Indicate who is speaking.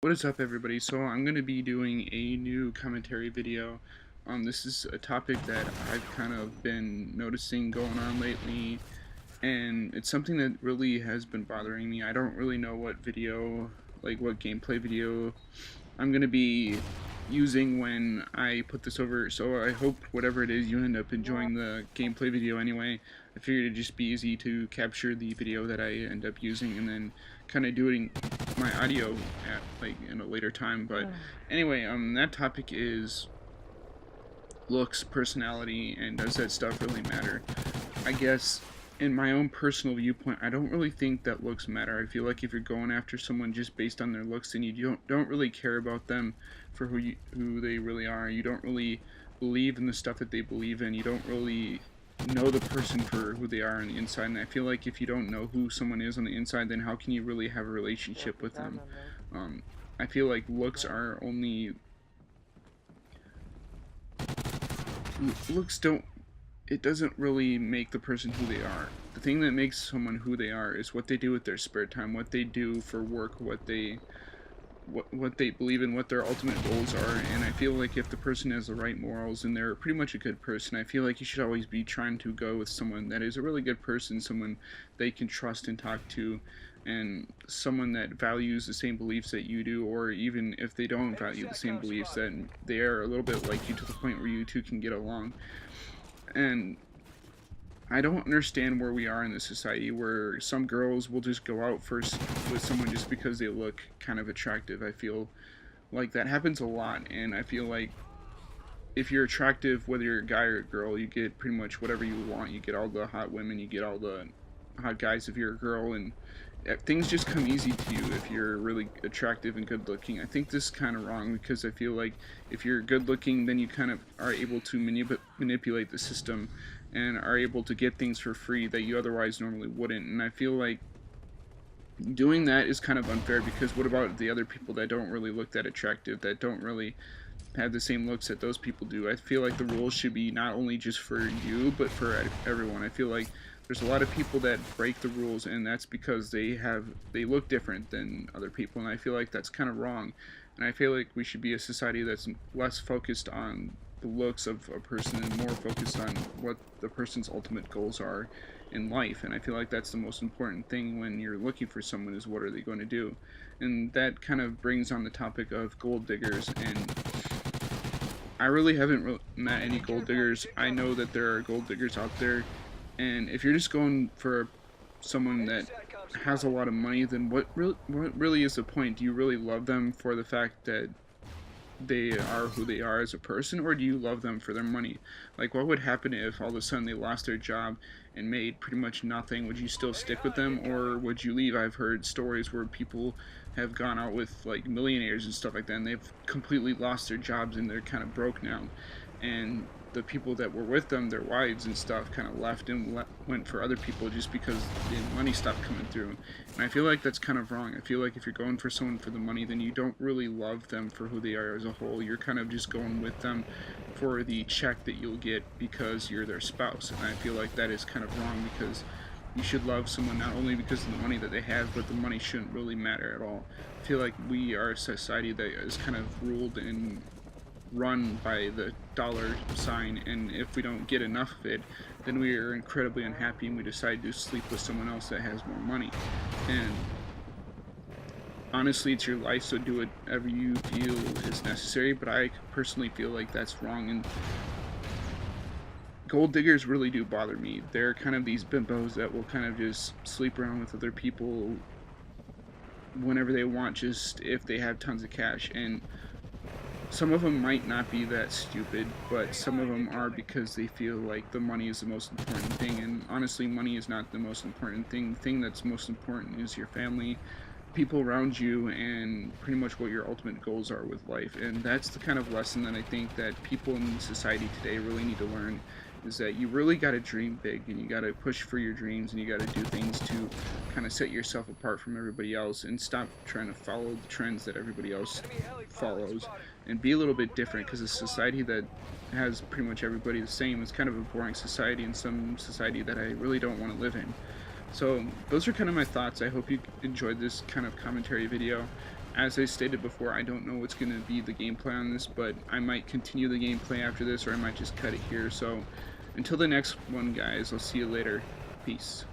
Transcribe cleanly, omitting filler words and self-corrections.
Speaker 1: What is up, everybody? So I'm going to be doing a new commentary video. This is a topic that I've kind of been noticing going on lately, and it's something that really has been bothering me. I don't really know what video, like what gameplay video I'm going to be using when I put this over, so I hope whatever it is you end up enjoying the gameplay video anyway. I figured it'd just be easy to capture the video that I end up using and then kind of doing my audio at in a later time. But anyway, that topic is looks, personality, and does that stuff really matter? I guess in my own personal viewpoint, I don't really think that looks matter. I feel like if you're going after someone just based on their looks, then you don't really care about them for who they really are. You don't really believe in the stuff that they believe in. You don't really know the person for who they are on the inside. And I feel like if you don't know who someone is on the inside, then how can you really have a relationship with them? I feel like looks don't it doesn't really make the person who they are. The thing that makes someone who they are is what they do with their spare time, what they do for work, what they believe in, what their ultimate goals are. And I feel like if the person has the right morals and they're pretty much a good person, I feel like you should always be trying to go with someone that is a really good person, someone they can trust and talk to, and someone that values the same beliefs that you do, or even if they don't value the same beliefs, that they are a little bit like you to the point where you two can get along. And I don't understand where we are in this society where some girls will just go out first with someone just because they look kind of attractive. I feel like that happens a lot, and I feel like if you're attractive, whether you're a guy or a girl, you get pretty much whatever you want. You get all the hot women, you get all the hot guys if you're a girl, and things just come easy to you if you're really attractive and good looking. I think this is kind of wrong, because I feel like if you're good looking, then you kind of are able to manipulate the system and are able to get things for free that you otherwise normally wouldn't. And I feel like doing that is kind of unfair, because what about the other people that don't really look that attractive, that don't really have the same looks that those people do? I feel like the rules should be not only just for you, but for everyone. I feel like there's a lot of people that break the rules, and that's because they look different than other people, and I feel like that's kind of wrong. And I feel like we should be a society that's less focused on the looks of a person and more focused on what the person's ultimate goals are in life. And I feel like that's the most important thing when you're looking for someone, is what are they going to do. And that kind of brings on the topic of gold diggers. And I really haven't met any gold diggers. I know that there are gold diggers out there, and if you're just going for someone that has a lot of money, then what really is the point? Do you really love them for the fact that they are who they are as a person, or do you love them for their money? Like, what would happen if all of a sudden they lost their job and made pretty much nothing? Would you still stick with them, or would you leave? I've heard stories where people have gone out with like millionaires and stuff like that, and they've completely lost their jobs and they're kind of broke now, and the people that were with them, their wives and stuff, kind of left and went for other people just because the money stopped coming through. And I feel like that's kind of wrong. I feel like if you're going for someone for the money, then you don't really love them for who they are as a whole. You're kind of just going with them for the check that you'll get because you're their spouse. And I feel like that is kind of wrong, because you should love someone not only because of the money that they have, but the money shouldn't really matter at all. I feel like we are a society that is kind of ruled and run by the dollar sign, and if we don't get enough of it, then we are incredibly unhappy and we decide to sleep with someone else that has more money. And honestly, it's your life, so do whatever you feel is necessary, but I personally feel like that's wrong. And gold diggers really do bother me. They're kind of these bimbos that will kind of just sleep around with other people whenever they want, just if they have tons of cash. And some of them might not be that stupid, but some of them are, because they feel like the money is the most important thing. And honestly, money is not the most important thing. The thing that's most important is your family, people around you, and pretty much what your ultimate goals are with life. And that's the kind of lesson that I think that people in society today really need to learn, is that you really got to dream big, and you got to push for your dreams, and you got to do things to kind of set yourself apart from everybody else, and stop trying to follow the trends that everybody else follows, and be a little bit different. Because a society that has pretty much everybody the same is kind of a boring society, and some society that I really don't want to live in. So those are kind of my thoughts. I hope you enjoyed this kind of commentary video. as I stated before, I don't know what's going to be the gameplay on this, but I might continue the gameplay after this, or I might just cut it here. So until the next one, guys, I'll see you later. Peace.